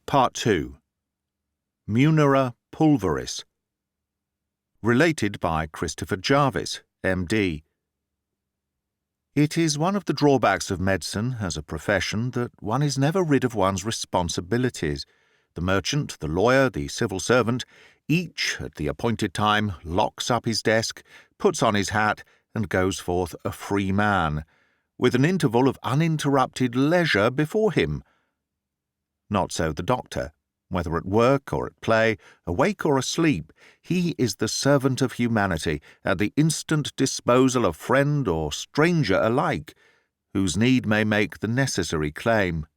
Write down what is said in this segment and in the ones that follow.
Part 2. Munera pulveris. Related by Christopher Jarvis, M.D. It is one of the drawbacks of medicine as a profession that one is never rid of one's responsibilities. The merchant, the lawyer, the civil servant, each, at the appointed time, locks up his desk, puts on his hat, and goes forth a free man, with an interval of uninterrupted leisure before him. Not so the doctor. Whether at work or at play, awake or asleep, he is the servant of humanity, at the instant disposal of friend or stranger alike, whose need may make the necessary claim.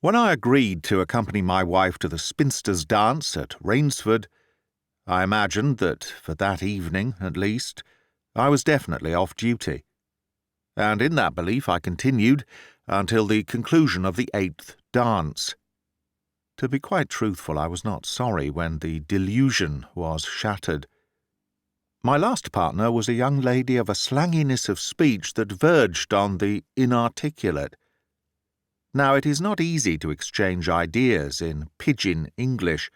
When I agreed to accompany my wife to the spinsters' dance at Rainsford, I imagined that, for that evening at least, I was definitely off duty. And in that belief I continued until the conclusion of the 8th dance. To be quite truthful, I was not sorry when the delusion was shattered. My last partner was a young lady of a slanginess of speech that verged on the inarticulate. Now, it is not easy to exchange ideas in pidgin English,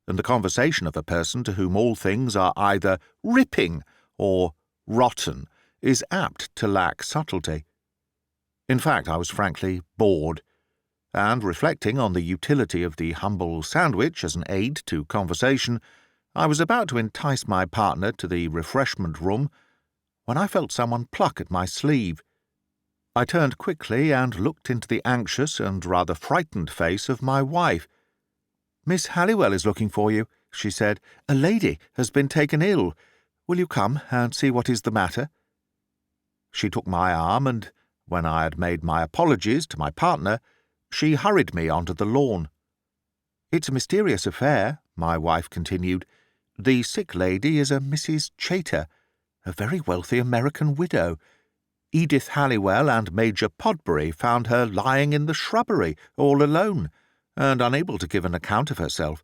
and the conversation of a person to whom all things are either ripping or rotten is apt to lack subtlety. In fact, I was frankly bored, and reflecting on the utility of the humble sandwich as an aid to conversation, I was about to entice my partner to the refreshment room when I felt someone pluck at my sleeve. I turned quickly and looked into the anxious and rather frightened face of my wife. "Miss Halliwell is looking for you," she said. "A lady has been taken ill. Will you come and see what is the matter?" She took my arm, and when I had made my apologies to my partner, she hurried me onto the lawn. "It's a mysterious affair," my wife continued. "The sick lady is a Mrs. Chater, a very wealthy American widow. Edith Halliwell and Major Podbury found her lying in the shrubbery, all alone, and unable to give an account of herself.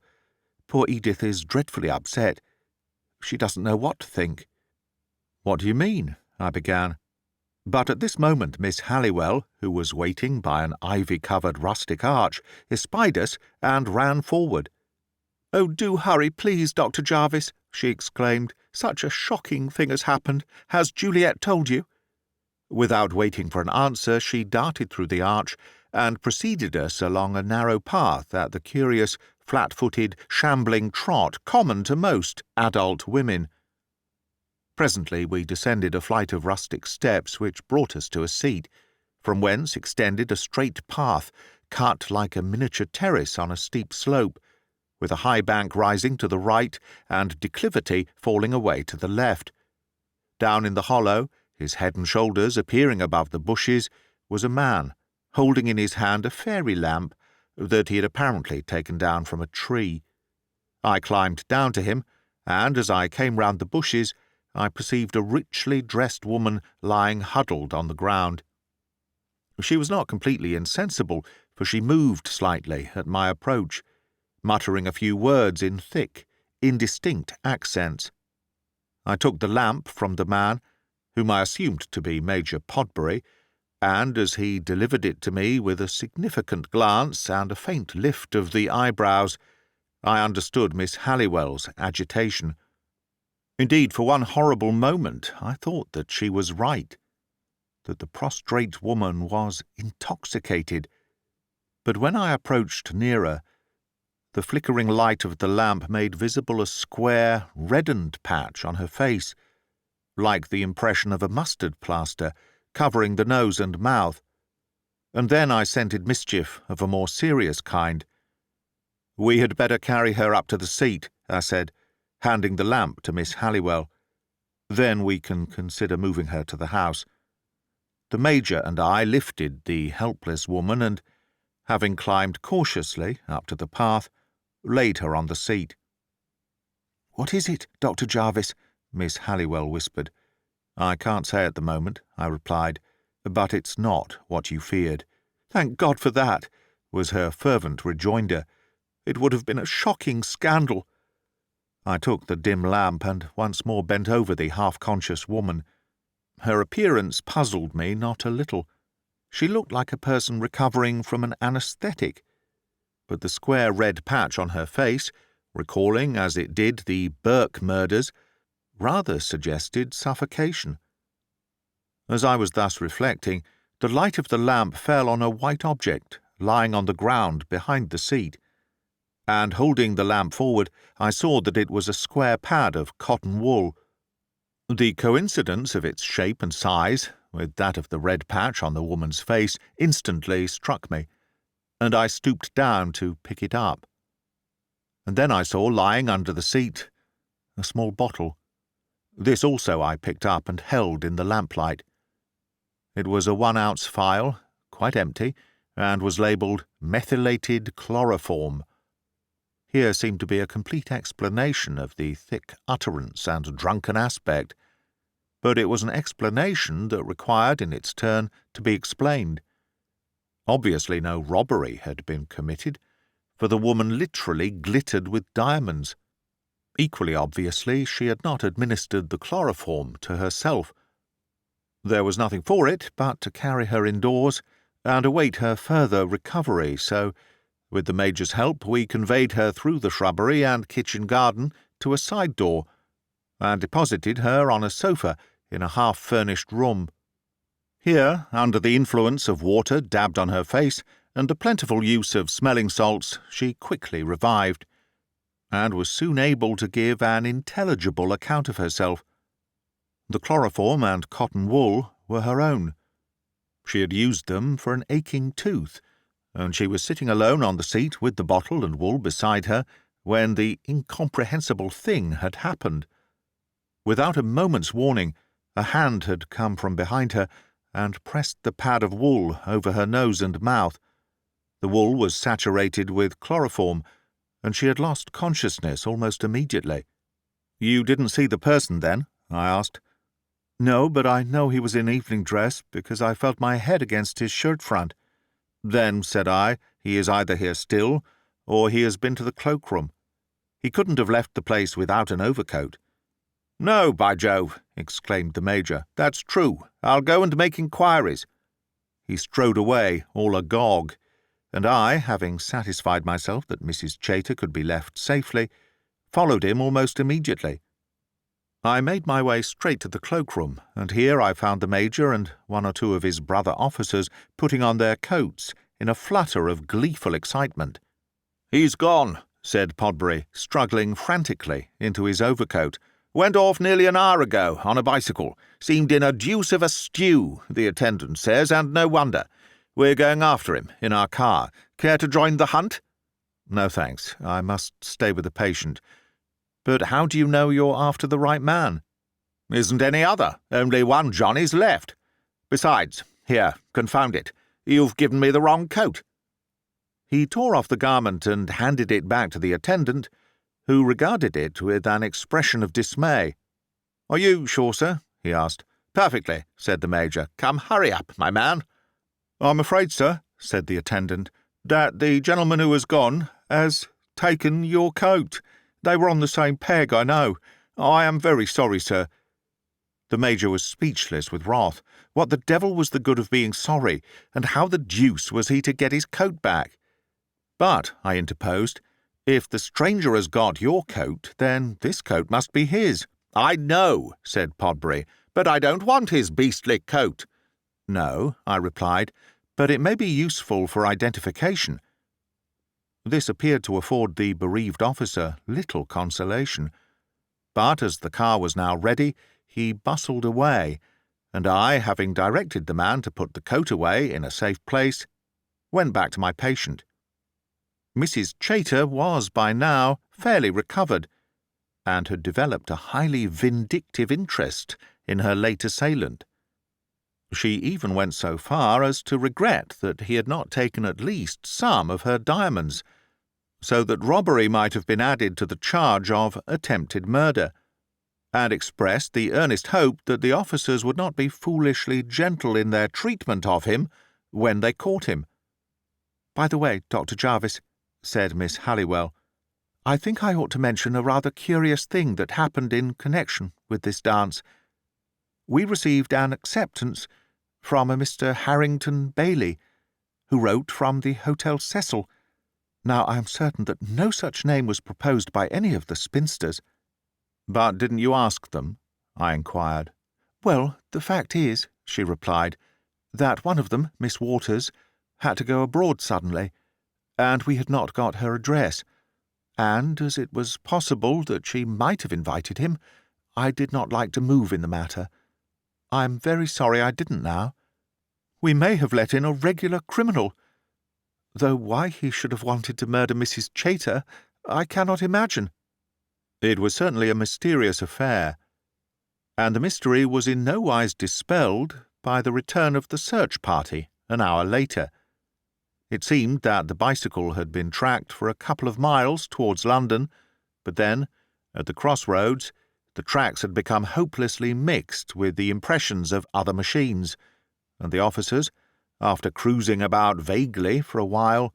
Poor Edith is dreadfully upset. She doesn't know what to think." "What do you mean?" I began. But at this moment Miss Halliwell, who was waiting by an ivy-covered rustic arch, espied us and ran forward. "Oh, do hurry, please, Dr. Jarvis," she exclaimed. "Such a shocking thing has happened. Has Juliet told you?" Without waiting for an answer, she darted through the arch and preceded us along a narrow path at the curious, flat-footed, shambling trot common to most adult women. Presently we descended a flight of rustic steps which brought us to a seat, from whence extended a straight path, cut like a miniature terrace on a steep slope, with a high bank rising to the right and declivity falling away to the left. Down in the hollow, his head and shoulders appearing above the bushes, was a man, holding in his hand a fairy lamp that he had apparently taken down from a tree. I climbed down to him, and as I came round the bushes, I perceived a richly dressed woman lying huddled on the ground. She was not completely insensible, for she moved slightly at my approach, muttering a few words in thick, indistinct accents. I took the lamp from the man, whom I assumed to be Major Podbury, and as he delivered it to me with a significant glance and a faint lift of the eyebrows, I understood Miss Halliwell's agitation. Indeed, for one horrible moment I thought that she was right, that the prostrate woman was intoxicated. But when I approached nearer, the flickering light of the lamp made visible a square, reddened patch on her face, like the impression of a mustard plaster, covering the nose and mouth. And then I scented mischief of a more serious kind. "We had better carry her up to the seat," I said, handing the lamp to Miss Halliwell. "Then we can consider moving her to the house." The Major and I lifted the helpless woman and, having climbed cautiously up to the path, laid her on the seat. "What is it, Dr. Jarvis?" Miss Halliwell whispered. "I can't say at the moment," I replied, "but it's not what you feared." "Thank God for that," was her fervent rejoinder. "It would have been a shocking scandal." I took the dim lamp and once more bent over the half-conscious woman. Her appearance puzzled me not a little. She looked like a person recovering from an anaesthetic. but the square red patch on her face, recalling as it did the Burke murders, rather suggested suffocation. As I was thus reflecting, the light of the lamp fell on a white object lying on the ground behind the seat, and holding the lamp forward, I saw that it was a square pad of cotton wool. The coincidence of its shape and size with that of the red patch on the woman's face instantly struck me, and I stooped down to pick it up. And then I saw lying under the seat a small bottle. This also I picked up and held in the lamplight. It was a 1-ounce phial, quite empty, and was labelled methylated chloroform. Here seemed to be a complete explanation of the thick utterance and drunken aspect, but it was an explanation that required in its turn to be explained. Obviously no robbery had been committed, for the woman literally glittered with diamonds. Equally obviously she had not administered the chloroform to herself. There was nothing for it but to carry her indoors and await her further recovery, so, with the Major's help, we conveyed her through the shrubbery and kitchen garden to a side door, and deposited her on a sofa in a half-furnished room. Here, under the influence of water dabbed on her face and a plentiful use of smelling salts, she quickly revived, and was soon able to give an intelligible account of herself. The chloroform and cotton wool were her own. She had used them for an aching tooth, and she was sitting alone on the seat with the bottle and wool beside her when the incomprehensible thing had happened. Without a moment's warning, a hand had come from behind her and pressed the pad of wool over her nose and mouth. The wool was saturated with chloroform, and she had lost consciousness almost immediately. "You didn't see the person, then?" I asked. "No, but I know he was in evening dress because I felt my head against his shirt front." "Then," said I, "he is either here still, or he has been to the cloakroom. He couldn't have left the place without an overcoat." "No, by Jove!" exclaimed the Major. "That's true. I'll go and make inquiries." He strode away, all agog, and I, having satisfied myself that Mrs. Chater could be left safely, followed him almost immediately. I made my way straight to the cloakroom, and here I found the Major and 1 or 2 of his brother officers putting on their coats in a flutter of gleeful excitement. "He's gone," said Podbury, struggling frantically into his overcoat. "Went off nearly an hour ago on a bicycle. Seemed in a deuce of a stew, the attendant says, and no wonder. We're going after him in our car. Care to join the hunt?" "No, thanks. I must stay with the patient. But how do you know you're after the right man?" "Isn't any other. Only one Johnny's left. Besides, here, confound it, you've given me the wrong coat." He tore off the garment and handed it back to the attendant, who regarded it with an expression of dismay. "Are you sure, sir?" he asked. "Perfectly," said the Major. "Come, hurry up, my man." "I'm afraid, sir," said the attendant, "that the gentleman who has gone has taken your coat. They were on the same peg, I know. I am very sorry, sir." The Major was speechless with wrath. What the devil was the good of being sorry, and how the deuce was he to get his coat back? "But," I interposed, "if the stranger has got your coat, then this coat must be his." "I know," said Podbury, "but I don't want his beastly coat." "No," I replied, "but it may be useful for identification." This appeared to afford the bereaved officer little consolation, but as the car was now ready, he bustled away, and I, having directed the man to put the coat away in a safe place, went back to my patient. Mrs. Chater was by now fairly recovered, and had developed a highly vindictive interest in her late assailant. She even went so far as to regret that he had not taken at least some of her diamonds, so that robbery might have been added to the charge of attempted murder, and expressed the earnest hope that the officers would not be foolishly gentle in their treatment of him when they caught him. "By the way, Dr. Jarvis," said Miss Halliwell, "I think I ought to mention a rather curious thing that happened in connection with this dance. We received an acceptance from a Mr. Harrington Bailey, who wrote from the Hotel Cecil. Now I am certain that no such name was proposed by any of the spinsters." "But didn't you ask them?" I inquired. "Well, the fact is," she replied, "that one of them, Miss Waters, had to go abroad suddenly, and we had not got her address, and as it was possible that she might have invited him, I did not like to move in the matter. I am very sorry I didn't now. We may have let in a regular criminal, though why he should have wanted to murder Mrs. Chater I cannot imagine." It was certainly a mysterious affair, and the mystery was in no wise dispelled by the return of the search party an hour later. It seemed that the bicycle had been tracked for a couple of miles towards London, but then, at the crossroads, the tracks had become hopelessly mixed with the impressions of other machines, and the officers, after cruising about vaguely for a while,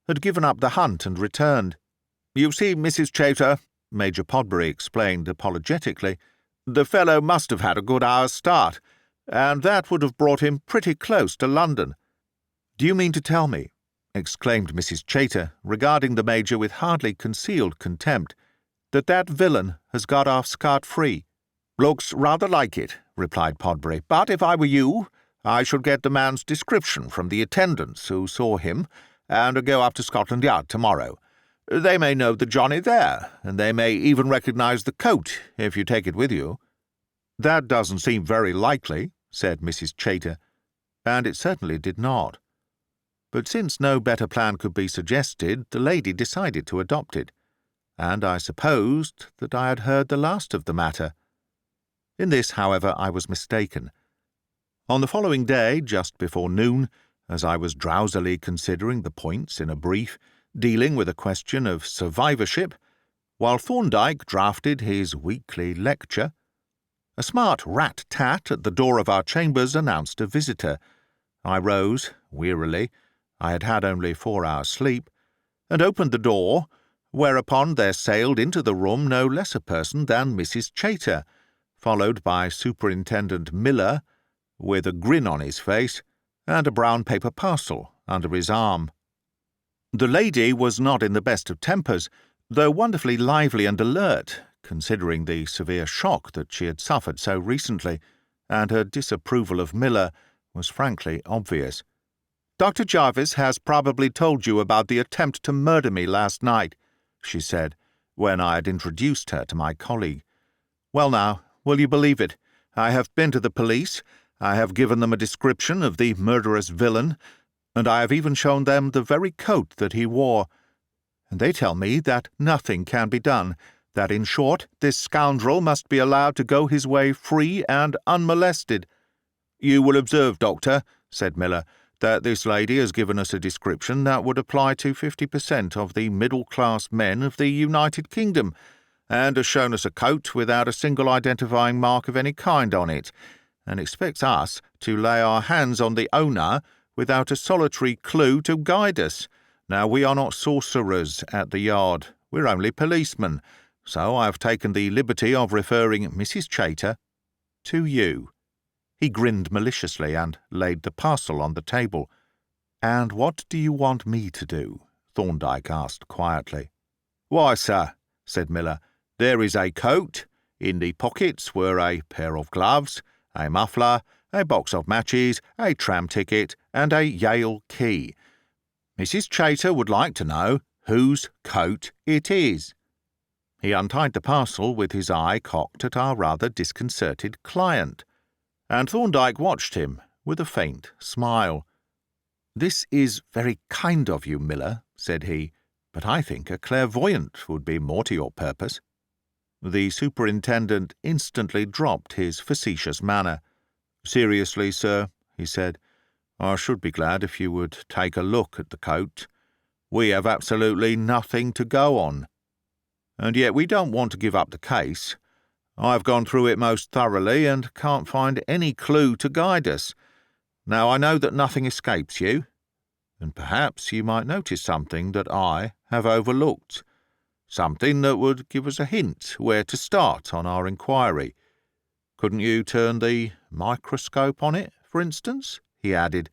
had given up the hunt and returned. "You see, Mrs. Chater," Major Podbury explained apologetically, "the fellow must have had a good hour's start, and that would have brought him pretty close to London." "Do you mean to tell me," exclaimed Mrs. Chater, regarding the Major with hardly concealed contempt, "that villain has got off scot-free?" "Looks rather like it," replied Podbury, "but if I were you, I should get the man's description from the attendants who saw him, and go up to Scotland Yard tomorrow. They may know the Johnny there, and they may even recognise the coat, if you take it with you." "That doesn't seem very likely," said Mrs. Chater, and it certainly did not. But since no better plan could be suggested, the lady decided to adopt it, and I supposed that I had heard the last of the matter. In this, however, I was mistaken. On the following day, just before noon, as I was drowsily considering the points in a brief dealing with a question of survivorship, while Thorndyke drafted his weekly lecture, a smart rat-tat at the door of our chambers announced a visitor. I rose, wearily, I had had only 4 hours' sleep, and opened the door, whereupon there sailed into the room no less a person than Mrs. Chater, followed by Superintendent Miller, with a grin on his face and a brown paper parcel under his arm. The lady was not in the best of tempers, though wonderfully lively and alert, considering the severe shock that she had suffered so recently, and her disapproval of Miller was frankly obvious. "Dr. Jarvis has probably told you about the attempt to murder me last night," she said, when I had introduced her to my colleague. "Well now, will you believe it? I have been to the police, I have given them a description of the murderous villain, and I have even shown them the very coat that he wore, and they tell me that nothing can be done, that, in short, this scoundrel must be allowed to go his way free and unmolested." "You will observe, Doctor," said Miller, "that this lady has given us a description that would apply to 50% of the middle-class men of the United Kingdom, and has shown us a coat without a single identifying mark of any kind on it, and expects us to lay our hands on the owner without a solitary clue to guide us. Now, we are not sorcerers at the Yard, we're only policemen, so I have taken the liberty of referring Mrs. Chater to you." He grinned maliciously and laid the parcel on the table. "And what do you want me to do?" Thorndyke asked quietly. "Why, sir," said Miller, "there is a coat. In the pockets were a pair of gloves, a muffler, a box of matches, a tram ticket, and a Yale key. Mrs. Chater would like to know whose coat it is." He untied the parcel with his eye cocked at our rather disconcerted client, and Thorndyke watched him with a faint smile. "This is very kind of you, Miller," said he, "but I think a clairvoyant would be more to your purpose." The superintendent instantly dropped his facetious manner. "Seriously, sir," he said, "I should be glad if you would take a look at the coat. We have absolutely nothing to go on. And yet we don't want to give up the case. I've gone through it most thoroughly and can't find any clue to guide us. Now, I know that nothing escapes you, and perhaps you might notice something that I have overlooked, something that would give us a hint where to start on our inquiry. Couldn't you turn the microscope on it, for instance?" he added,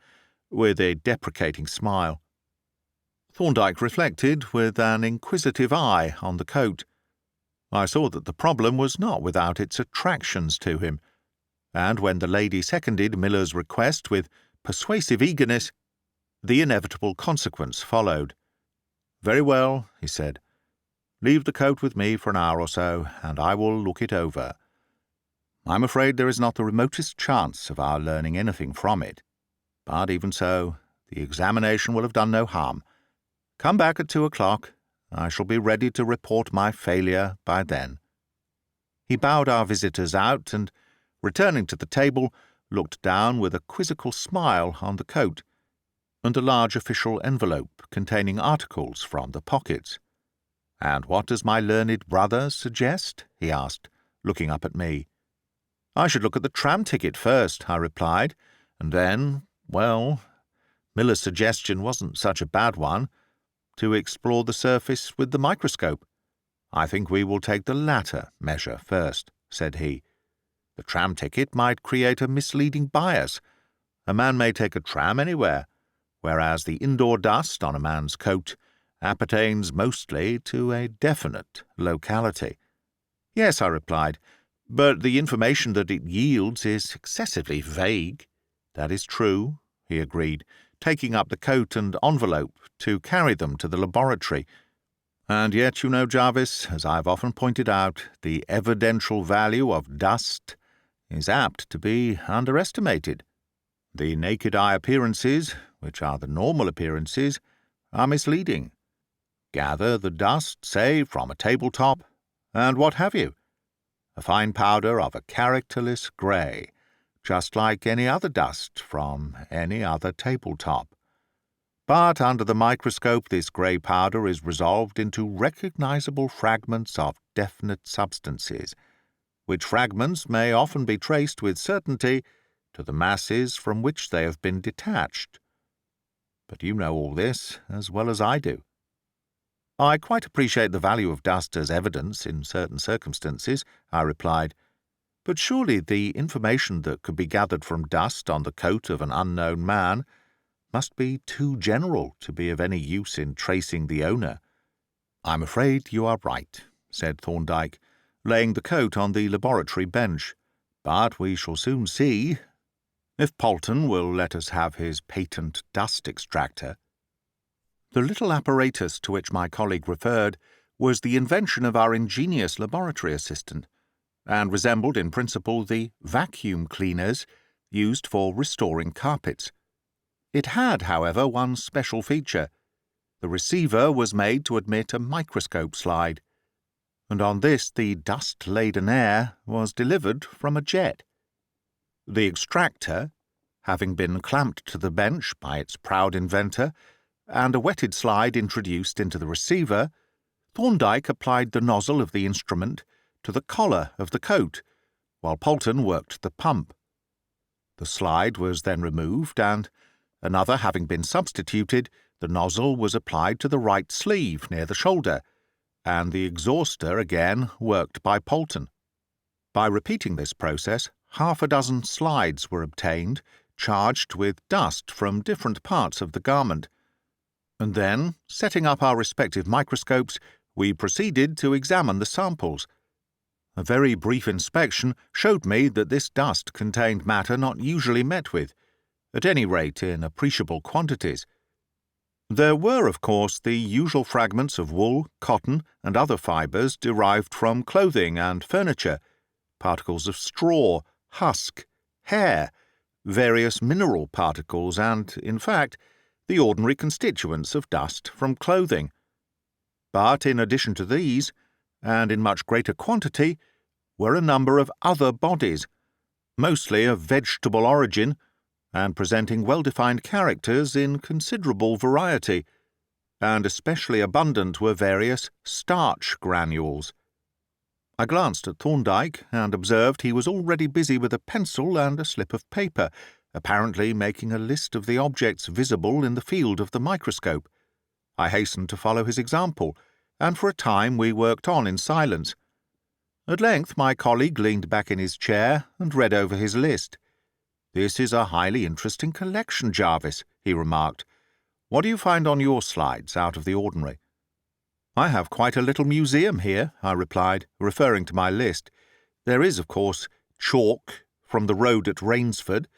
with a deprecating smile. Thorndyke reflected with an inquisitive eye on the coat. I saw that the problem was not without its attractions to him, and when the lady seconded Miller's request with persuasive eagerness, the inevitable consequence followed. "Very well," he said. "Leave the coat with me for an hour or so, and I will look it over. I'm afraid there is not the remotest chance of our learning anything from it, but even so, the examination will have done no harm. Come back at 2 o'clock. I shall be ready to report my failure by then." He bowed our visitors out and, returning to the table, looked down with a quizzical smile on the coat and a large official envelope containing articles from the pockets. "And what does my learned brother suggest?" he asked, looking up at me. "I should look at the tram ticket first," I replied, "and then, well, Miller's suggestion wasn't such a bad one, to explore the surface with the microscope. I think we will take the latter measure first," said he. "The tram ticket might create a misleading bias. A man may take a tram anywhere, whereas the indoor dust on a man's coat appertains mostly to a definite locality." "Yes," I replied, "but the information that it yields is excessively vague." "That is true," he agreed, taking up the coat and envelope to carry them to the laboratory. "And yet, you know, Jarvis, as I've often pointed out, the evidential value of dust is apt to be underestimated. The naked eye appearances, which are the normal appearances, are misleading. Gather the dust, say, from a tabletop, and what have you? A fine powder of a characterless grey, just like any other dust from any other tabletop. But under the microscope this grey powder is resolved into recognizable fragments of definite substances, which fragments may often be traced with certainty to the masses from which they have been detached. But you know all this as well as I do." "I quite appreciate the value of dust as evidence in certain circumstances," I replied. "But surely the information that could be gathered from dust on the coat of an unknown man must be too general to be of any use in tracing the owner." "I'm afraid you are right," said Thorndyke, laying the coat on the laboratory bench. "But we shall soon see, if Polton will let us have his patent dust extractor." The little apparatus to which my colleague referred was the invention of our ingenious laboratory assistant, and resembled in principle the vacuum cleaners used for restoring carpets. It had, however, one special feature. The receiver was made to admit a microscope slide, and on this the dust-laden air was delivered from a jet. The extractor, having been clamped to the bench by its proud inventor, and a wetted slide introduced into the receiver, Thorndyke applied the nozzle of the instrument to the collar of the coat, while Polton worked the pump. The slide was then removed, and, another having been substituted, the nozzle was applied to the right sleeve near the shoulder, and the exhauster again worked by Polton. By repeating this process, 6 slides were obtained, charged with dust from different parts of the garment, and then, setting up our respective microscopes, we proceeded to examine the samples. A very brief inspection showed me that this dust contained matter not usually met with, at any rate in appreciable quantities. There were, of course, the usual fragments of wool, cotton, and other fibres derived from clothing and furniture, particles of straw, husk, hair, various mineral particles, and, in fact, the ordinary constituents of dust from clothing. But in addition to these, and in much greater quantity, were a number of other bodies, mostly of vegetable origin, and presenting well-defined characters in considerable variety, and especially abundant were various starch granules. I glanced at Thorndyke, and observed he was already busy with a pencil and a slip of paper, apparently making a list of the objects visible in the field of the microscope. I hastened to follow his example, and for a time we worked on in silence. At length my colleague leaned back in his chair and read over his list. "This is a highly interesting collection, Jarvis," he remarked. What do you find on your slides out of the ordinary?" "I have quite a little museum here," I replied, referring to my list. "There is, of course, chalk from the road at Rainsford.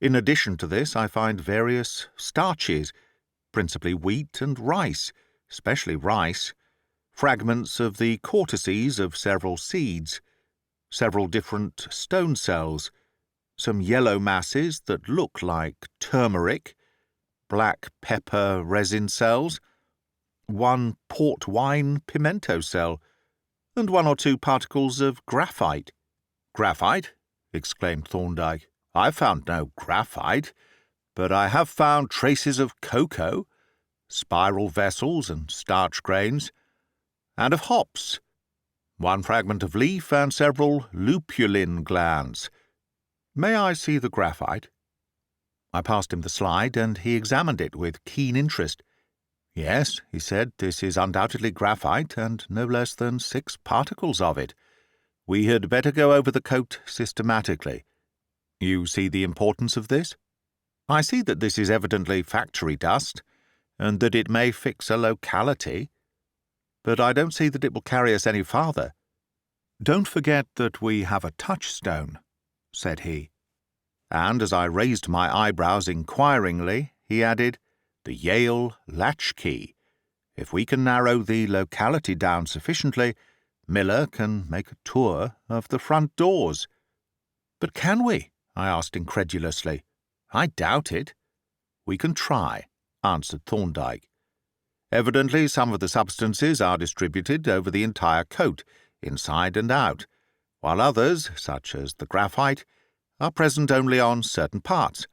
In addition to this, I find various starches, principally wheat and rice, especially rice, fragments of the cortices of several seeds, several different stone cells, some yellow masses that look like turmeric, black pepper resin cells, one port wine pimento cell, and one or two particles of graphite." "Graphite?" exclaimed Thorndyke. "I've found no graphite, but I have found traces of cocoa, spiral vessels and starch grains, and of hops, one fragment of leaf and several lupulin glands. May I see the graphite?" I passed him the slide, and he examined it with keen interest. "Yes," he said, "this is undoubtedly graphite, and no less than 6 particles of it. We had better go over the coat systematically. You see the importance of this?" "I see that this is evidently factory dust, and that it may fix a locality, but I don't see that it will carry us any farther." "Don't forget that we have a touchstone," said he. And as I raised my eyebrows inquiringly, he added, "The Yale latchkey. If we can narrow the locality down sufficiently, Miller can make a tour of the front doors." "But can we?" I asked incredulously. "I doubt it." "We can try," answered Thorndyke. "Evidently some of the substances are distributed over the entire coat, inside and out, while others, such as the graphite, are present only on certain parts.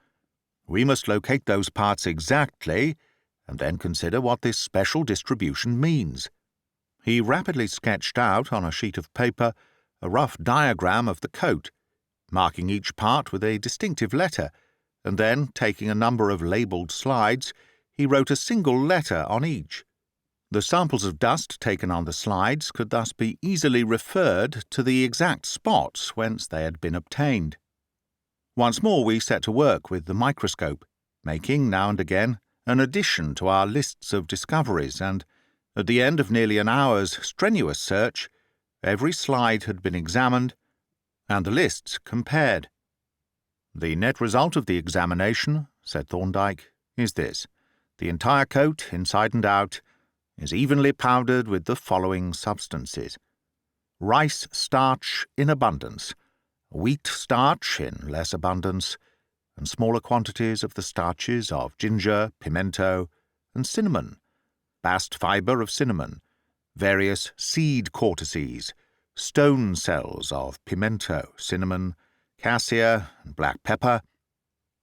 We must locate those parts exactly, and then consider what this special distribution means." He rapidly sketched out on a sheet of paper a rough diagram of the coat, marking each part with a distinctive letter, and then, taking a number of labelled slides, he wrote a single letter on each. The samples of dust taken on the slides could thus be easily referred to the exact spots whence they had been obtained. Once more we set to work with the microscope, making, now and again, an addition to our lists of discoveries, and, at the end of nearly an hour's strenuous search, every slide had been examined, and the lists compared. "The net result of the examination," said Thorndyke, "is this. The entire coat, inside and out, is evenly powdered with the following substances: rice starch in abundance, wheat starch in less abundance, and smaller quantities of the starches of ginger, pimento, and cinnamon, bast fibre of cinnamon, various seed cortices, stone cells of pimento, cinnamon, cassia, and black pepper,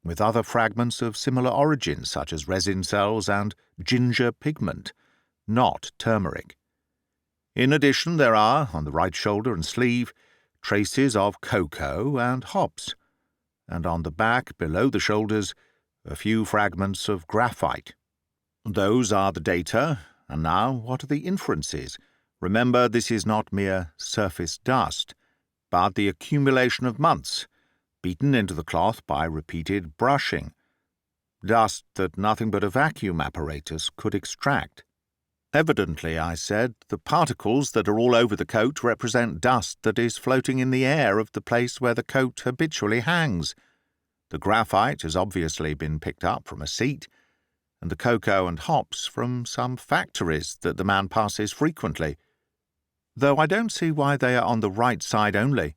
with other fragments of similar origin such as resin cells and ginger pigment, not turmeric. In addition, there are, on the right shoulder and sleeve, traces of cocoa and hops, and on the back, below the shoulders, a few fragments of graphite. Those are the data, and now what are the inferences? Remember, this is not mere surface dust, but the accumulation of months, beaten into the cloth by repeated brushing. Dust that nothing but a vacuum apparatus could extract. Evidently, I said, the particles that are all over the coat represent dust that is floating in the air of the place where the coat habitually hangs. The graphite has obviously been picked up from a seat, and the cocoa and hops from some factories that the man passes frequently. Though I don't see why they are on the right side only.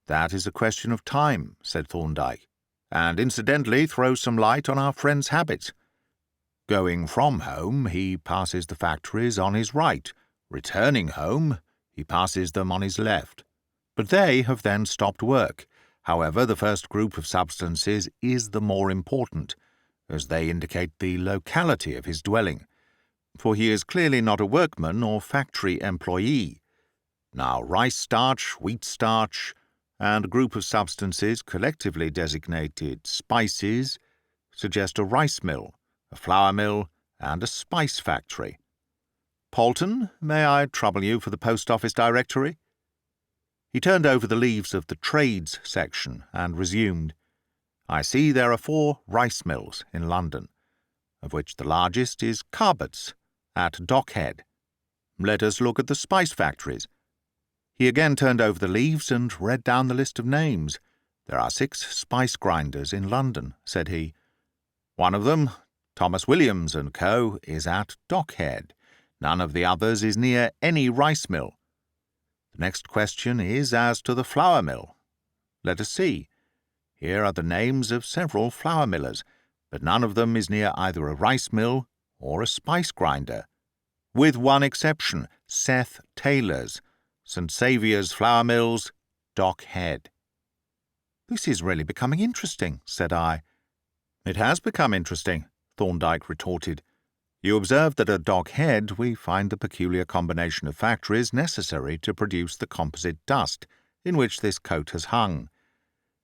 That is a question of time, said Thorndyke, and incidentally throws some light on our friend's habits. Going from home, he passes the factories on his right. Returning home, he passes them on his left. But they have then stopped work. However, the first group of substances is the more important, as they indicate the locality of his dwelling, for he is clearly not a workman or factory employee. Now, rice starch, wheat starch, and a group of substances collectively designated spices suggest a rice mill, a flour mill, and a spice factory. Polton, may I trouble you for the post office directory? He turned over the leaves of the trades section and resumed. I see there are 4 rice mills in London. of which the largest is Carbots, at Dockhead. Let us look at the spice factories. He again turned over the leaves and read down the list of names. There are 6 spice grinders in London, said he. One of them, Thomas Williams & Co., is at Dockhead. None of the others is near any rice mill. The next question is as to the flour mill. Let us see. Here are the names of several flour millers, but none of them is near either a rice mill or a spice grinder. With one exception, Seth Taylor's, St. Saviour's Flour Mills, Dockhead. This is really becoming interesting, said I. It has become interesting, Thorndyke retorted. You observe that at Dockhead we find the peculiar combination of factories necessary to produce the composite dust in which this coat has hung,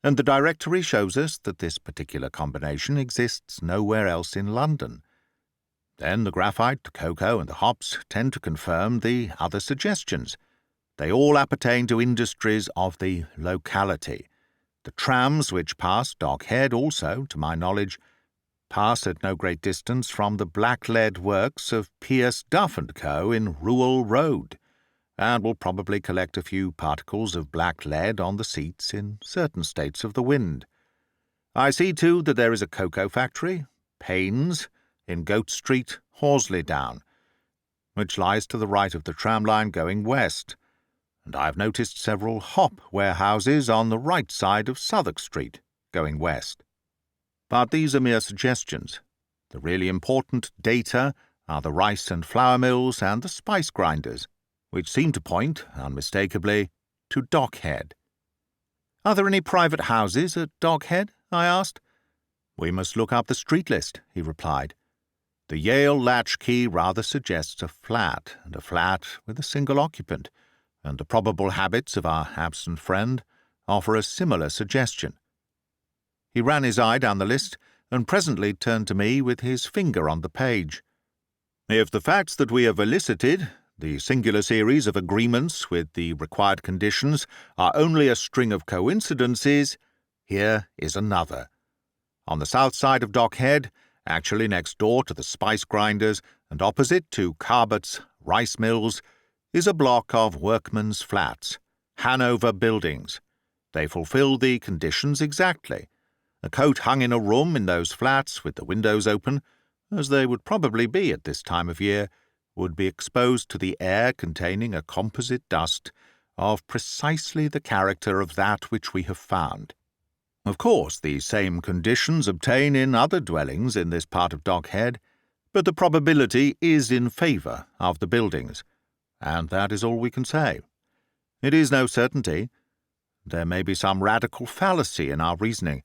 and the directory shows us that this particular combination exists nowhere else in London. Then the graphite, the cocoa, and the hops tend to confirm the other suggestions. They all appertain to industries of the locality. The trams which pass Dockhead also, to my knowledge, pass at no great distance from the blacklead works of Pierce Duff & Co. in Rewell Road, and will probably collect a few particles of black lead on the seats in certain states of the wind. I see, too, that there is a cocoa factory, Payne's, in Goat Street, Horsley Down, which lies to the right of the tram line going west, and I have noticed several hop warehouses on the right side of Southwark Street, going west. But these are mere suggestions. The really important data are the rice and flour mills and the spice grinders, which seem to point, unmistakably, to Dockhead. Are there any private houses at Dockhead? I asked. We must look up the street list, he replied. The Yale latchkey rather suggests a flat, and a flat with a single occupant, and the probable habits of our absent friend offer a similar suggestion. He ran his eye down the list, and presently turned to me with his finger on the page. If the facts that we have elicited, the singular series of agreements with the required conditions, are only a string of coincidences, here is another. On the south side of Dockhead, actually next door to the spice grinders and opposite to Carbots' rice mills, is a block of workmen's flats, Hanover buildings. They fulfil the conditions exactly. A coat hung in a room in those flats with the windows open, as they would probably be at this time of year, would be exposed to the air containing a composite dust of precisely the character of that which we have found. Of course, the same conditions obtain in other dwellings in this part of Dockhead, but the probability is in favour of the buildings, and that is all we can say. It is no certainty. There may be some radical fallacy in our reasoning,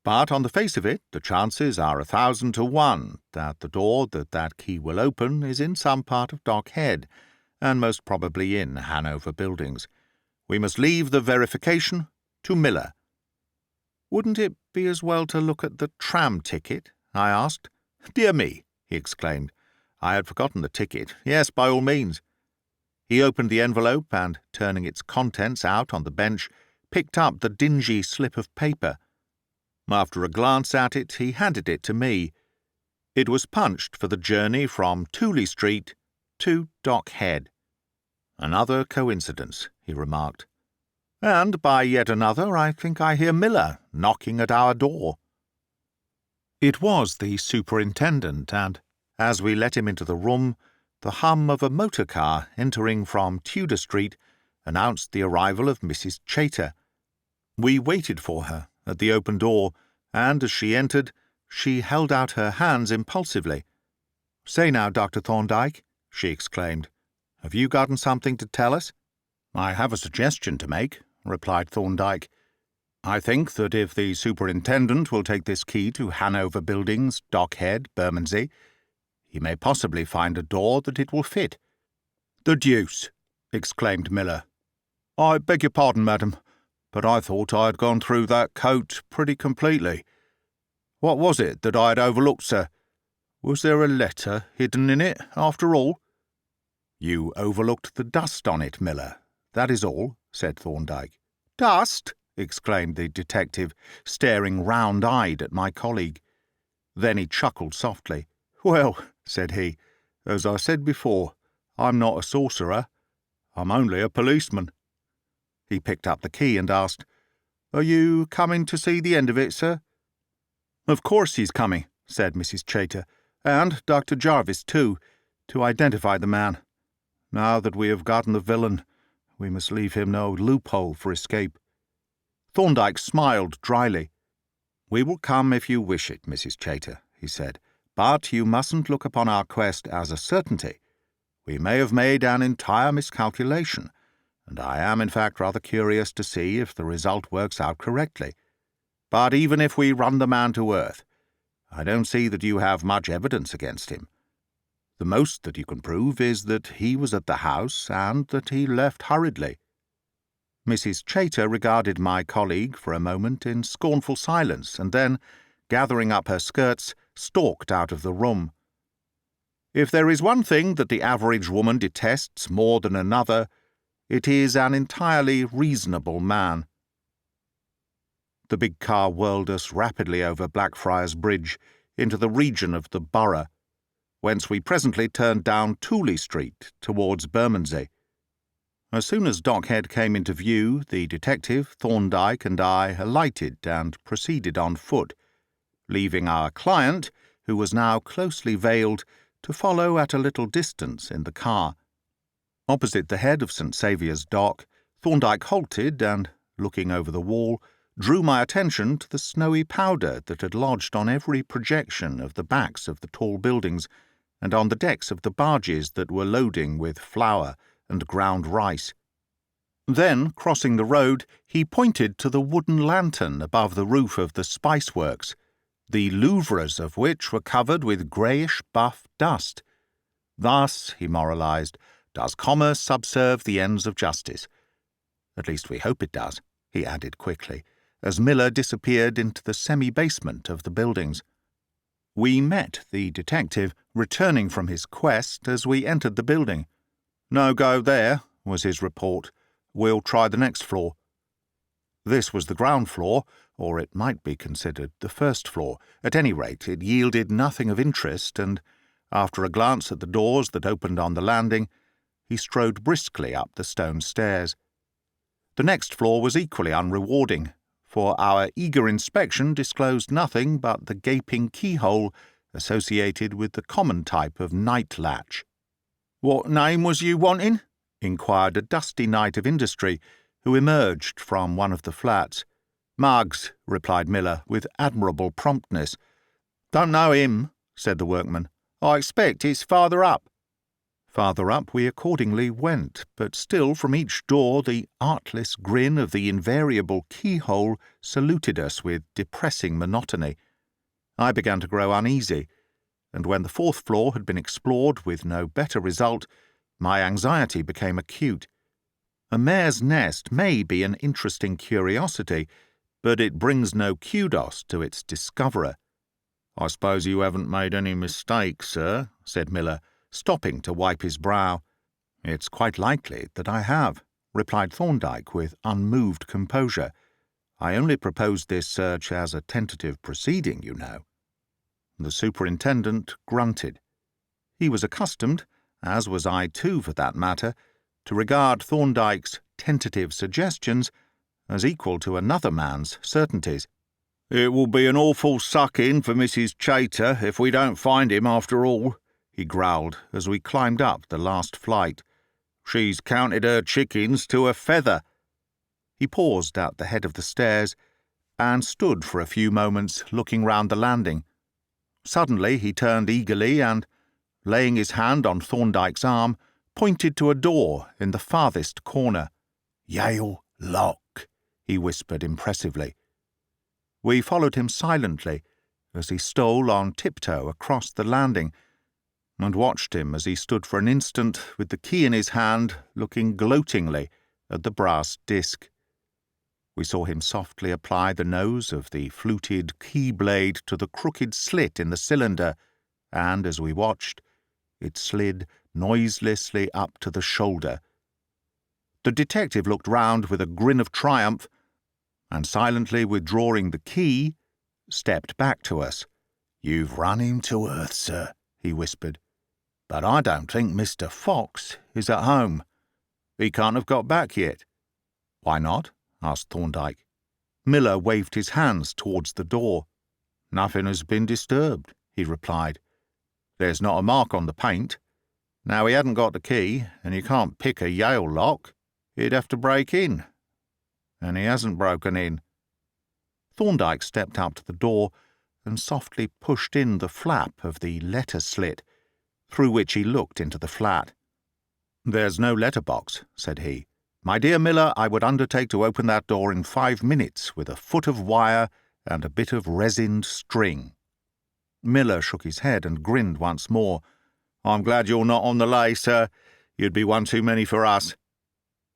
but on the face of it, the chances are 1,000 to 1 that the door that key will open is in some part of Dockhead, and most probably in Hanover buildings. We must leave the verification to Miller. Wouldn't it be as well to look at the tram ticket? I asked. Dear me, he exclaimed. I had forgotten the ticket. Yes, by all means. He opened the envelope and, turning its contents out on the bench, picked up the dingy slip of paper. After a glance at it, he handed it to me. It was punched for the journey from Tooley Street to Dockhead. Another coincidence, he remarked. And by yet another, I think I hear Miller knocking at our door. It was the superintendent, and, as we let him into the room, the hum of a motor car entering from Tudor Street announced the arrival of Mrs. Chater. We waited for her at the open door, and as she entered, she held out her hands impulsively. "Say now, Dr. Thorndyke," she exclaimed, "have you gotten something to tell us?" "I have a suggestion to make," replied Thorndyke. "I think that if the superintendent will take this key to Hanover Buildings, Dockhead, Bermondsey, he may possibly find a door that it will fit." "The deuce!" exclaimed Miller. "I beg your pardon, madam, but I thought I had gone through that coat pretty completely. What was it that I had overlooked, sir? Was there a letter hidden in it, after all?" "You overlooked the dust on it, Miller. That is all," said Thorndyke. "Dust!" exclaimed the detective, staring round-eyed at my colleague. Then he chuckled softly. "Well," said he, "as I said before, I'm not a sorcerer. I'm only a policeman." He picked up the key and asked, "Are you coming to see the end of it, sir?" "Of course he's coming," said Mrs. Chater, "and Dr. Jarvis too, to identify the man. Now that we have gotten the villain, we must leave him no loophole for escape." Thorndyke smiled dryly. "We will come if you wish it, Mrs. Chater," he said, "but you mustn't look upon our quest as a certainty. We may have made an entire miscalculation, and I am in fact rather curious to see if the result works out correctly. But even if we run the man to earth, I don't see that you have much evidence against him. The most that you can prove is that he was at the house and that he left hurriedly." Mrs. Chater regarded my colleague for a moment in scornful silence and then, gathering up her skirts, stalked out of the room. If there is one thing that the average woman detests more than another, it is an entirely reasonable man. The big car whirled us rapidly over Blackfriars Bridge into the region of the Borough, whence we presently turned down Tooley Street towards Bermondsey. As soon as Dockhead came into view, the detective, Thorndyke, and I alighted and proceeded on foot, leaving our client, who was now closely veiled, to follow at a little distance in the car. Opposite the head of St. Saviour's Dock, Thorndyke halted and, looking over the wall, drew my attention to the snowy powder that had lodged on every projection of the backs of the tall buildings and on the decks of the barges that were loading with flour and ground rice. Then, crossing the road, he pointed to the wooden lantern above the roof of the spiceworks, the louvres of which were covered with greyish-buff dust. "Thus," he moralised, "does commerce subserve the ends of justice. At least we hope it does," he added quickly, as Miller disappeared into the semi-basement of the buildings. We met the detective, returning from his quest as we entered the building. "No go there," was his report. "We'll try the next floor." This was the ground floor, or it might be considered the first floor. At any rate, it yielded nothing of interest, and, after a glance at the doors that opened on the landing, he strode briskly up the stone stairs. The next floor was equally unrewarding, for our eager inspection disclosed nothing but the gaping keyhole associated with the common type of night latch. "What name was you wanting?" inquired a dusty knight of industry, who emerged from one of the flats. "Muggs," replied Miller, with admirable promptness. "Don't know him," said the workman. "I expect it's farther up." Farther up we accordingly went, but still from each door the artless grin of the invariable keyhole saluted us with depressing monotony. I began to grow uneasy, and when the fourth floor had been explored with no better result, my anxiety became acute. A mare's nest may be an interesting curiosity, but it brings no kudos to its discoverer. "I suppose you haven't made any mistake, sir," said Miller, stopping to wipe his brow. "It's quite likely that I have," replied Thorndyke with unmoved composure. "I only proposed this search as a tentative proceeding, you know." The superintendent grunted. He was accustomed, as was I too for that matter, to regard Thorndyke's tentative suggestions as equal to another man's certainties. "It will be an awful suck-in for Mrs. Chater if we don't find him after all," he growled as we climbed up the last flight. "She's counted her chickens to a feather." He paused at the head of the stairs and stood for a few moments looking round the landing. Suddenly he turned eagerly and, laying his hand on Thorndyke's arm, pointed to a door in the farthest corner. "Yale lock," he whispered impressively. We followed him silently as he stole on tiptoe across the landing, and watched him as he stood for an instant with the key in his hand, looking gloatingly at the brass disc. We saw him softly apply the nose of the fluted key-blade to the crooked slit in the cylinder, and, as we watched, it slid noiselessly up to the shoulder. The detective looked round with a grin of triumph, and silently withdrawing the key, stepped back to us, "You've run him to earth, sir," he whispered. "But I don't think Mr. Fox is at home. He can't have got back yet." "Why not?" asked Thorndyke. Miller waved his hands towards the door. "Nothing has been disturbed," he replied. "There's not a mark on the paint. Now, he hadn't got the key, and you can't pick a Yale lock. He'd have to break in. And he hasn't broken in." Thorndyke stepped up to the door and softly pushed in the flap of the letter slit, through which he looked into the flat. "There's no letterbox," said he. "My dear Miller, I would undertake to open that door in 5 minutes with a foot of wire and a bit of resined string." Miller shook his head and grinned once more. "I'm glad you're not on the lay, sir. You'd be one too many for us.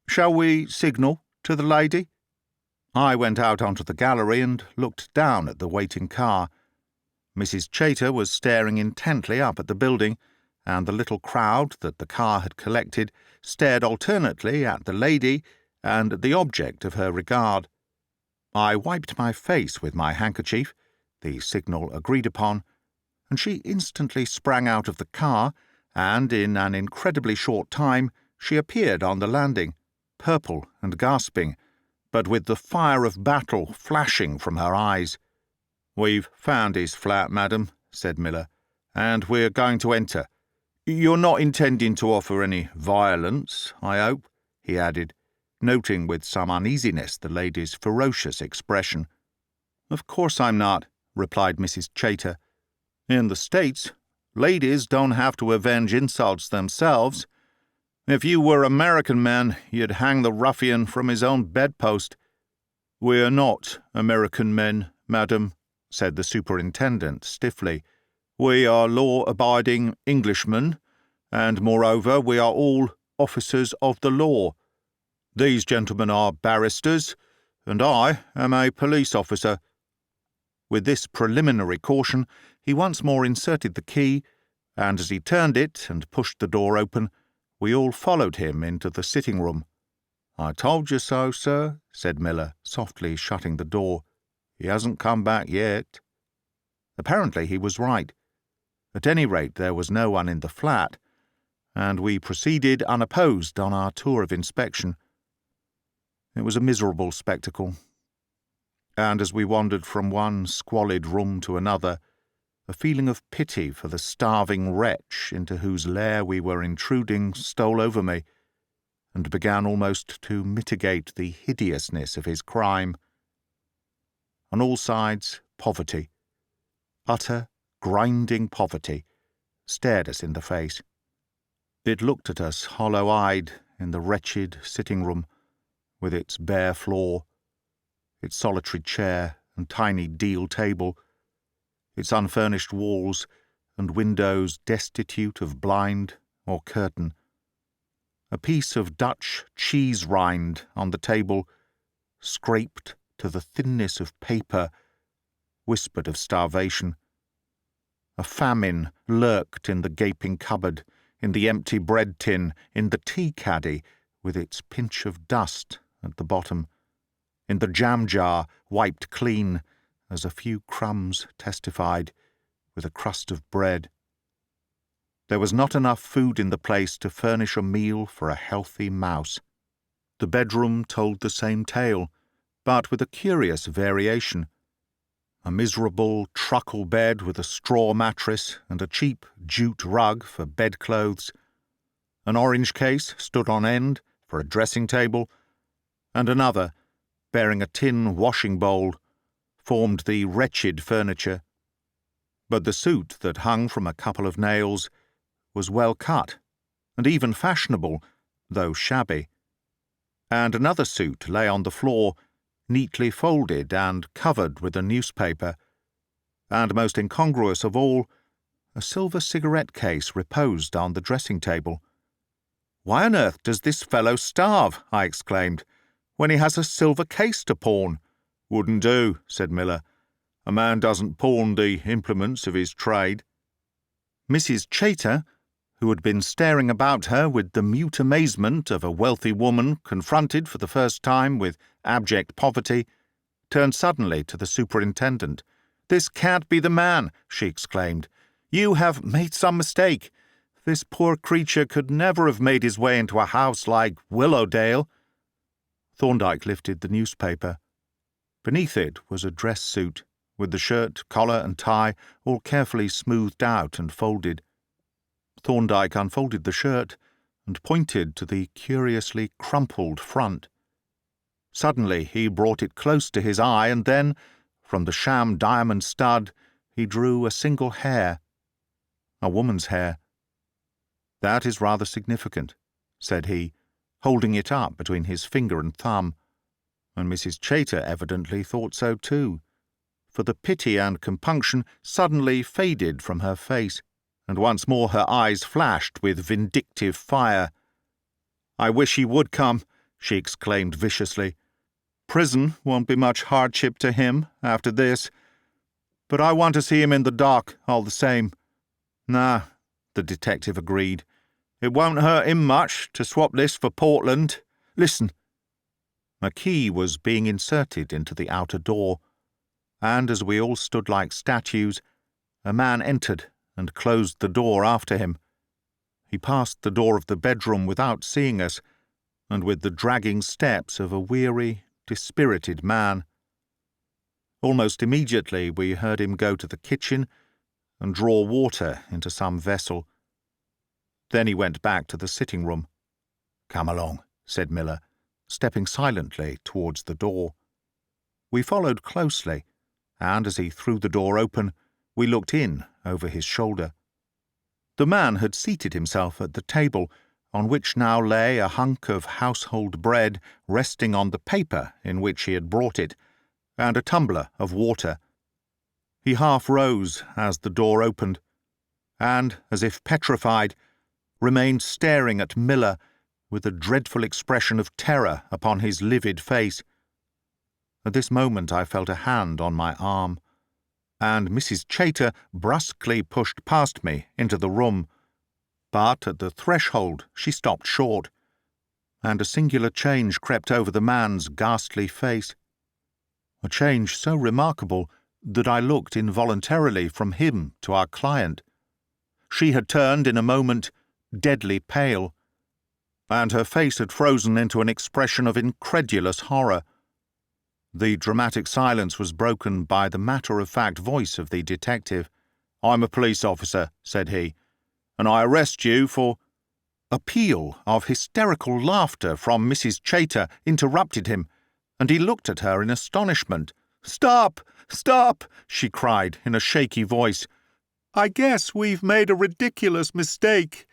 Shall we signal to the lady?" I went out onto the gallery and looked down at the waiting car. Mrs. Chater was staring intently up at the building, and the little crowd that the car had collected stared alternately at the lady and at the object of her regard. I wiped my face with my handkerchief, the signal agreed upon, and she instantly sprang out of the car, and in an incredibly short time she appeared on the landing, purple and gasping, but with the fire of battle flashing from her eyes. "We've found his flat, madam," said Miller, "and we're going to enter. You're not intending to offer any violence, I hope," he added, noting with some uneasiness the lady's ferocious expression. "Of course I'm not," replied Mrs. Chater. "In the States, ladies don't have to avenge insults themselves. If you were American men, you'd hang the ruffian from his own bedpost." "We're not American men, madam," said the superintendent stiffly. "We are law-abiding Englishmen, and moreover we are all officers of the law. These gentlemen are barristers, and I am a police officer." With this preliminary caution, he once more inserted the key, and as he turned it and pushed the door open, we all followed him into the sitting-room. "I told you so, sir," said Miller, softly shutting the door. "He hasn't come back yet." Apparently he was right. At any rate, there was no one in the flat, and we proceeded unopposed on our tour of inspection. It was a miserable spectacle, and as we wandered from one squalid room to another, a feeling of pity for the starving wretch into whose lair we were intruding stole over me, and began almost to mitigate the hideousness of his crime. On all sides, poverty, utter, grinding poverty, stared us in the face. It looked at us hollow-eyed in the wretched sitting-room, with its bare floor, its solitary chair and tiny deal table, its unfurnished walls and windows destitute of blind or curtain. A piece of Dutch cheese rind on the table, scraped to the thinness of paper, whispered of starvation. A famine lurked in the gaping cupboard, in the empty bread tin, in the tea caddy with its pinch of dust at the bottom, in the jam jar wiped clean, as a few crumbs testified, with a crust of bread. There was not enough food in the place to furnish a meal for a healthy mouse. The bedroom told the same tale, but with a curious variation. A miserable truckle bed with a straw mattress and a cheap jute rug for bedclothes. An orange case stood on end for a dressing table, and another, bearing a tin washing bowl, formed the wretched furniture. But the suit that hung from a couple of nails was well cut, and even fashionable, though shabby. And another suit lay on the floor, neatly folded and covered with a newspaper, and most incongruous of all, a silver cigarette case reposed on the dressing-table. "Why on earth does this fellow starve?" I exclaimed, "when he has a silver case to pawn?" "Wouldn't do," said Miller. "A man doesn't pawn the implements of his trade." Mrs. Chater, who had been staring about her with the mute amazement of a wealthy woman confronted for the first time with abject poverty, turned suddenly to the superintendent, "This can't be the man," she exclaimed. "You have made some mistake. This poor creature could never have made his way into a house like Willowdale." Thorndyke lifted the newspaper. Beneath it was a dress suit, with the shirt, collar and tie all carefully smoothed out and folded. Thorndyke unfolded the shirt and pointed to the curiously crumpled front. Suddenly he brought it close to his eye, and then, from the sham diamond stud, he drew a single hair. A woman's hair. "That is rather significant," said he, holding it up between his finger and thumb, and Mrs. Chater evidently thought so too, for the pity and compunction suddenly faded from her face, and once more her eyes flashed with vindictive fire. "I wish he would come," she exclaimed viciously. "Prison won't be much hardship to him after this, but I want to see him in the dock all the same." "Nah," the detective agreed. "It won't hurt him much to swap this for Portland. Listen." A key was being inserted into the outer door, and as we all stood like statues, a man entered and closed the door after him. He passed the door of the bedroom without seeing us, and with the dragging steps of a weary, dispirited man. Almost immediately we heard him go to the kitchen and draw water into some vessel. Then he went back to the sitting-room. "Come along," said Miller, stepping silently towards the door. We followed closely, and as he threw the door open, we looked in over his shoulder. The man had seated himself at the table, on which now lay a hunk of household bread resting on the paper in which he had brought it, and a tumbler of water. He half rose as the door opened, and, as if petrified, remained staring at Miller with a dreadful expression of terror upon his livid face. At this moment I felt a hand on my arm, and Mrs. Chater brusquely pushed past me into the room, but at the threshold she stopped short, and a singular change crept over the man's ghastly face, a change so remarkable that I looked involuntarily from him to our client. She had turned in a moment deadly pale, and her face had frozen into an expression of incredulous horror. The dramatic silence was broken by the matter-of-fact voice of the detective. "I'm a police officer," said he, "and I arrest you for—" A peal of hysterical laughter from Mrs. Chater interrupted him, and he looked at her in astonishment. "Stop! Stop!" she cried in a shaky voice. "I guess we've made a ridiculous mistake.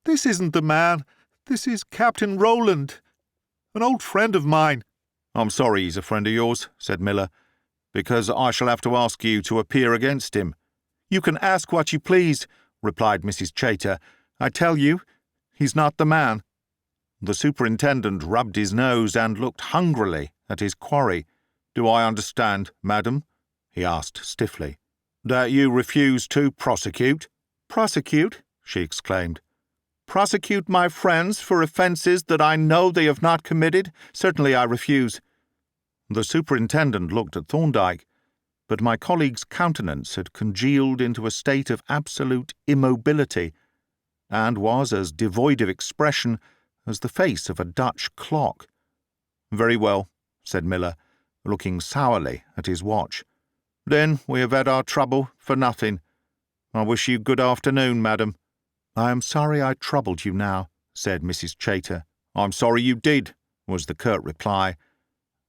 This isn't the man. This is Captain Rowland, an old friend of mine." "I'm sorry he's a friend of yours," said Miller, "because I shall have to ask you to appear against him." "You can ask what you please," replied Mrs. Chater. "I tell you, he's not the man." The superintendent rubbed his nose and looked hungrily at his quarry. "Do I understand, madam," he asked stiffly, "that you refuse to prosecute?" "Prosecute?" she exclaimed. "Prosecute my friends for offences that I know they have not committed? Certainly I refuse." The superintendent looked at Thorndyke, but my colleague's countenance had congealed into a state of absolute immobility, and was as devoid of expression as the face of a Dutch clock. "Very well," said Miller, looking sourly at his watch. "Then we have had our trouble for nothing. I wish you good afternoon, madam." "I am sorry I troubled you now," said Mrs. Chater. "I'm sorry you did," was the curt reply,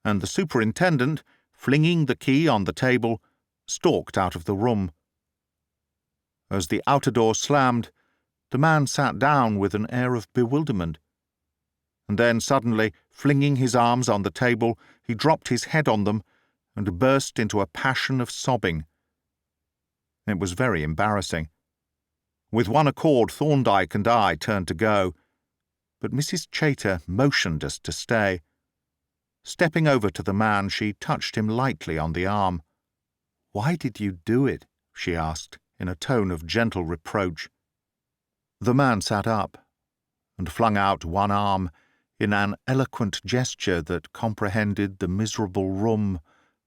and the superintendent, flinging the key on the table, stalked out of the room. As the outer door slammed, the man sat down with an air of bewilderment, and then suddenly, flinging his arms on the table, he dropped his head on them and burst into a passion of sobbing. It was very embarrassing. With one accord, Thorndyke and I turned to go, but Mrs. Chater motioned us to stay. Stepping over to the man, she touched him lightly on the arm. "Why did you do it?" she asked, in a tone of gentle reproach. The man sat up and flung out one arm in an eloquent gesture that comprehended the miserable room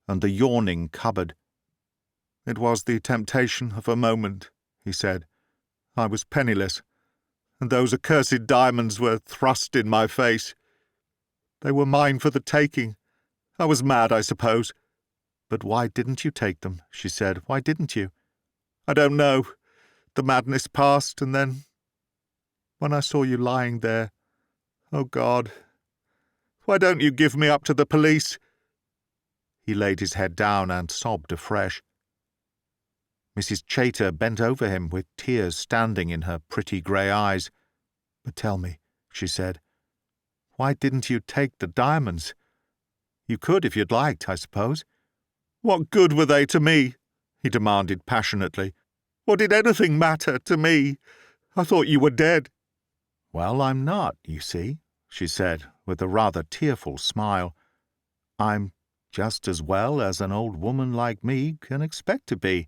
and the yawning cupboard. "It was the temptation of a moment," he said. "I was penniless, and those accursed diamonds were thrust in my face. They were mine for the taking. I was mad, I suppose." "But why didn't you take them?" she said. "Why didn't you?" "I don't know. The madness passed, and then, when I saw you lying there, oh, God, why don't you give me up to the police?" He laid his head down and sobbed afresh. Mrs. Chater bent over him with tears standing in her pretty grey eyes. "But tell me," she said, "why didn't you take the diamonds? You could if you'd liked, I suppose." "What good were they to me?" he demanded passionately. "What did anything matter to me? I thought you were dead." "Well, I'm not, you see," she said, with a rather tearful smile. "I'm just as well as an old woman like me can expect to be.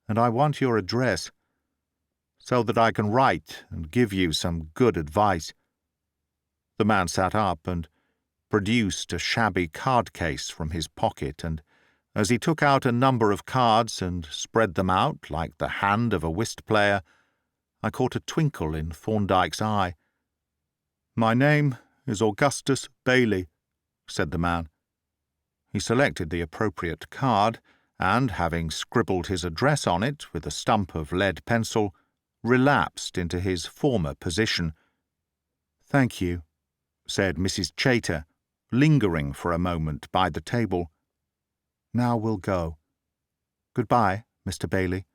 And I want your address, so that I can write and give you some good advice." The man sat up and produced a shabby card case from his pocket, and as he took out a number of cards and spread them out like the hand of a whist player, I caught a twinkle in Thorndyke's eye. "My name is Augustus Bailey," said the man. He selected the appropriate card, and, having scribbled his address on it with a stump of lead pencil, relapsed into his former position. "Thank you," said Mrs. Chater, lingering for a moment by the table. "Now we'll go. Goodbye, Mr. Bailey.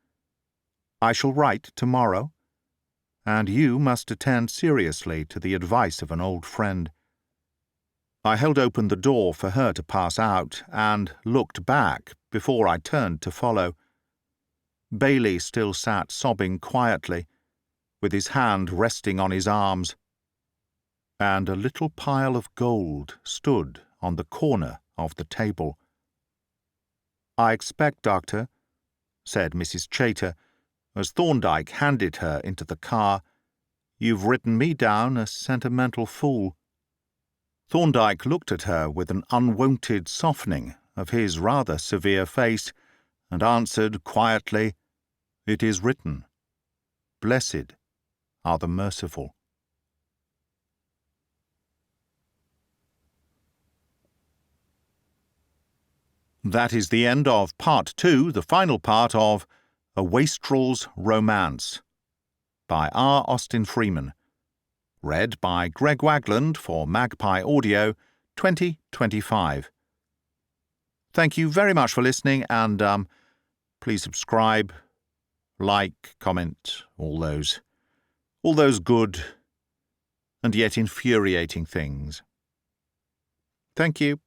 I shall write tomorrow, and you must attend seriously to the advice of an old friend." I held open the door for her to pass out, and looked back before I turned to follow. Bailey still sat sobbing quietly, with his hand resting on his arms, and a little pile of gold stood on the corner of the table. "I expect, Doctor," said Mrs. Chater, as Thorndyke handed her into the car, "you've written me down a sentimental fool." Thorndyke looked at her with an unwonted softening of his rather severe face, and answered quietly, "It is written, 'Blessed are the merciful.'" That is the end of Part 2, the final part of A Wastrel's Romance, by R. Austin Freeman. Read by Greg Wagland for Magpie Audio, 2025. Thank you very much for listening, and please subscribe, like, comment, all those good and yet infuriating things. Thank you.